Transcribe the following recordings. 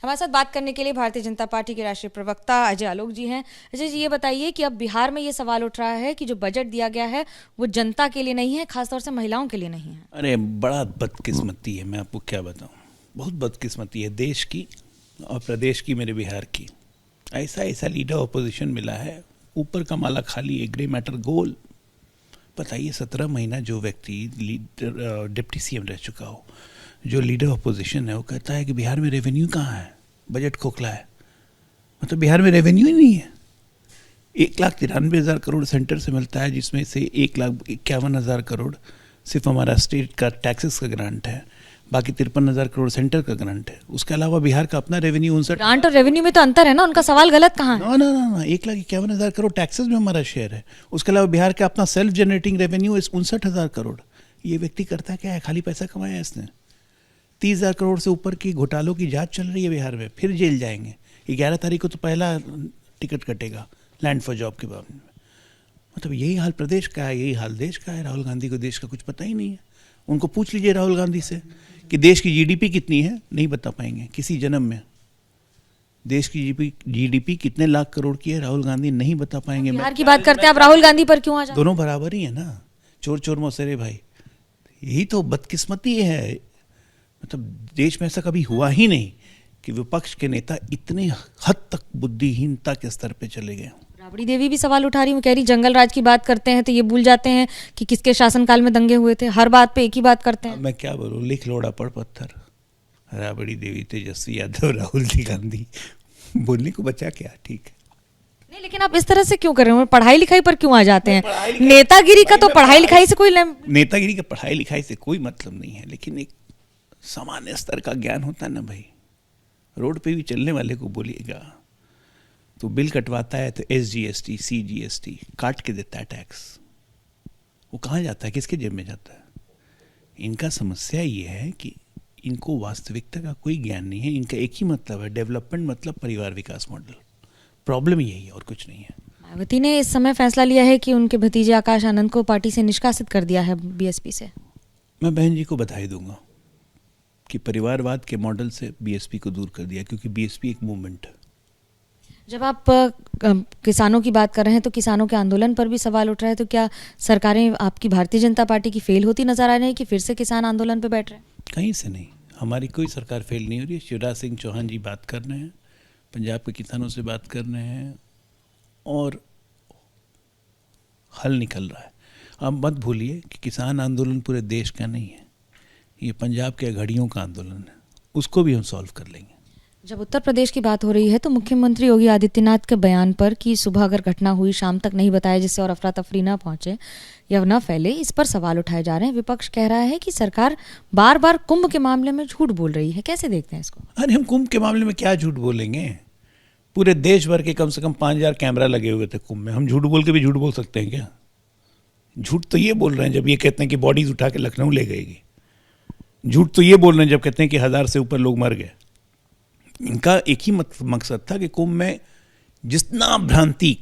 हमारे साथ बात करने के लिए भारतीय जनता पार्टी के राष्ट्रीय प्रवक्ता अजय आलोक जी हैं। अजय जी, ये बताइए कि अब बिहार में ये सवाल उठ रहा है कि जो बजट दिया गया है वो जनता के लिए नहीं है, खासतौर से महिलाओं के लिए नहीं है। अरे बड़ा बदकिस्मती है, मैं आपको क्या बताऊं, बहुत बदकिस्मती है देश की और प्रदेश की, मेरे बिहार की। ऐसा लीडर ऑपोजिशन मिला है, ऊपर का माला खाली, एक ग्रे मैटर गोल। बताइए 17 महीना जो व्यक्ति डिप्टी सीएम रह चुका हो, जो लीडर ऑपोजिशन है, वो कहता है कि बिहार में रेवेन्यू कहाँ है, बजट खोखला है। मतलब बिहार में रेवेन्यू ही नहीं है। 1,93,000 करोड़ सेंटर से मिलता है, जिसमें से 1,51,000 करोड़ सिर्फ हमारा स्टेट का टैक्सेस का ग्रांट है, बाकी 53,000 करोड़ सेंटर का ग्रांट है। उसके अलावा बिहार का अपना रेवेन्यू 59। ग्रांट और रेवेन्यू में तो अंतर है ना, उनका सवाल गलत कहाँ है? ना 1,51,000 करोड़ टैक्सेस में हमारा शेयर है। उसके अलावा बिहार का अपना सेल्फ जनरेटिंग रेवेन्यू 59,000 करोड़। ये व्यक्ति करता क्या है, खाली पैसा कमाया है इसने। 30,000 करोड़ से ऊपर की घोटालों की जांच चल रही है बिहार में, फिर जेल जाएंगे। 11 तारीख को तो पहला टिकट कटेगा लैंड फॉर जॉब के बारे में। मतलब यही हाल प्रदेश का है, यही हाल देश का है। राहुल गांधी को देश का कुछ पता ही नहीं है। उनको पूछ लीजिए राहुल गांधी से कि देश की जीडीपी कितनी है, नहीं बता पाएंगे किसी जन्म में। देश की जीडीपी कितने लाख करोड़ की है, राहुल गांधी नहीं बता पाएंगे। बिहार की बात करते हैं, आप राहुल गांधी पर क्यों आ जाते हैं? दोनों बराबर ही है ना, चोर चोर मौसेरे भाई। यही तो बदकिस्मती है। मतलब देश में ऐसा कभी हुआ ही नहीं कि विपक्ष के नेता इतने हद तक बुद्धिहीनता के स्तर पे चले गए। राबड़ी देवी भी सवाल उठा रही हूँ, कह रही जंगल राज की बात करते हैं तो ये भूल जाते हैं कि किसके शासनकाल में दंगे हुए थे। हर बात पे एक ही बात करते हैं। मैं क्या बोलूँ, लिख लोड़ा पड़ पत्थर। राबड़ी देवी, तेजस्वी यादव, राहुल जी गांधी, बोलने को बचा क्या? ठीक है नहीं, लेकिन आप इस तरह से क्यों कर रहे हो? पढ़ाई लिखाई पर क्यों आ जाते हैं? नेतागिरी का तो पढ़ाई लिखाई से कोई नेतागिरी का पढ़ाई लिखाई से कोई मतलब नहीं है, लेकिन एक सामान्य स्तर का ज्ञान होता है ना भाई। रोड पे भी चलने वाले को बोलिएगा तो बिल कटवाता है तो SGST CGST काट के देता है टैक्स। वो कहाँ जाता है, किसके जेब में जाता है? इनका समस्या ये है कि इनको वास्तविकता का कोई ज्ञान नहीं है। इनका एक ही मतलब है, डेवलपमेंट मतलब परिवार विकास मॉडल। प्रॉब्लम यही है और कुछ नहीं है। मायावती ने इस समय फैसला लिया है कि उनके भतीजे आकाश आनंद को पार्टी से निष्कासित कर दिया है, BSP से। मैं बहन जी को बधाई दूंगा कि परिवारवाद के मॉडल से BSP को दूर कर दिया, क्योंकि BSP एक मूवमेंट है। जब आप किसानों की बात कर रहे हैं तो किसानों के आंदोलन पर भी सवाल उठ रहा है, तो क्या सरकारें आपकी भारतीय जनता पार्टी की फेल होती नजर आ रही है कि फिर से किसान आंदोलन पर बैठ रहे हैं? कहीं से नहीं, हमारी कोई सरकार फेल नहीं हो रही है। शिवराज सिंह चौहान जी बात कर रहे हैं, पंजाब के किसानों से बात कर रहे हैं और हल निकल रहा है। अब मत भूलिए कि किसान आंदोलन पूरे देश का नहीं है, ये पंजाब के अघड़ियों का आंदोलन है। उसको भी हम सॉल्व कर लेंगे। जब उत्तर प्रदेश की बात हो रही है तो मुख्यमंत्री योगी आदित्यनाथ के बयान पर कि सुबह अगर घटना हुई शाम तक नहीं बताया जिससे और अफरा तफरी ना पहुंचे या न फैले, इस पर सवाल उठाए जा रहे हैं। विपक्ष कह रहा है कि सरकार बार बार कुंभ के मामले में झूठ बोल रही है। कैसे देखते हैं इसको? अरे हम कुंभ के मामले में क्या झूठ बोलेंगे? पूरे देश भर के कम से कम 5,000 कैमरा लगे हुए थे कुंभ में। हम झूठ बोल के भी झूठ बोल सकते हैं क्या? झूठ तो ये बोल रहे हैं जब ये कहते हैं कि बॉडीज उठा के लखनऊ ले गएगी। झूठ तो ये बोल रहे हैं जब कहते हैं कि 1,000 से ऊपर लोग मर गए। इनका एक ही मकसद था कि कुंभ में जितना भ्रांति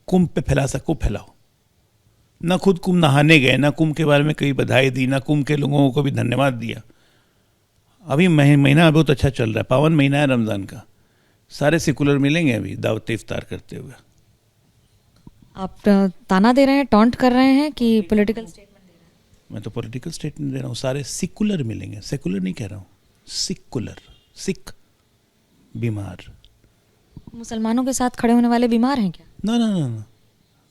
कुंभ पे फैला सको फैलाओ। ना खुद कुंभ नहाने गए, ना कुंभ के बारे में कई बधाई दी, ना कुंभ के लोगों को भी धन्यवाद दिया। अभी महीना बहुत अच्छा चल रहा है, पावन महीना है रमजान का। सारे सेकुलर मिलेंगे अभी दावत इफ्तार करते हुए। आप ताना दे रहे हैं, टॉन्ट कर रहे हैं कि पॉलिटिकल स्टेटमेंट दे रहे हैं? मैं तो पॉलिटिकल स्टेटमेंट दे रहा हूँ। सारे सेकुलर मिलेंगे, सेकुलर नहीं कह रहा हूँ, सेकुलर। सिख बीमार। मुसलमानों के साथ खड़े होने वाले बीमार हैं क्या? ना,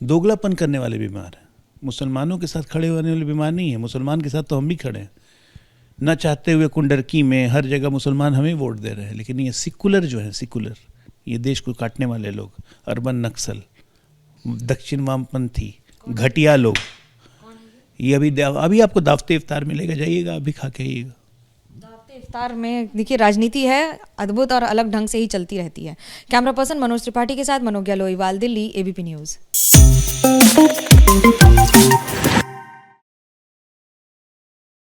दोगलापन करने वाले बीमार हैं। मुसलमानों के साथ खड़े होने वाले बीमार नहीं है। मुसलमान के साथ तो हम भी खड़े हैं, ना चाहते हुए। कुंडरकी में हर जगह मुसलमान हमें वोट दे रहे हैं, लेकिन ये सेकुलर जो है, सेकुलर, ये देश को काटने वाले लोग, अर्बन नक्सल, दक्षिण वामपंथी, घटिया लोग, ये अभी आपको दावते इफ्तार मिलेगा, जाइएगा अभी खा के आइएगा। दावते इफ्तार में देखिए राजनीति है, अद्भुत और अलग ढंग से ही चलती रहती है। कैमरा पर्सन मनोज त्रिपाठी के साथ मनोज्ञा लोईवाल, दिल्ली, ABP न्यूज़।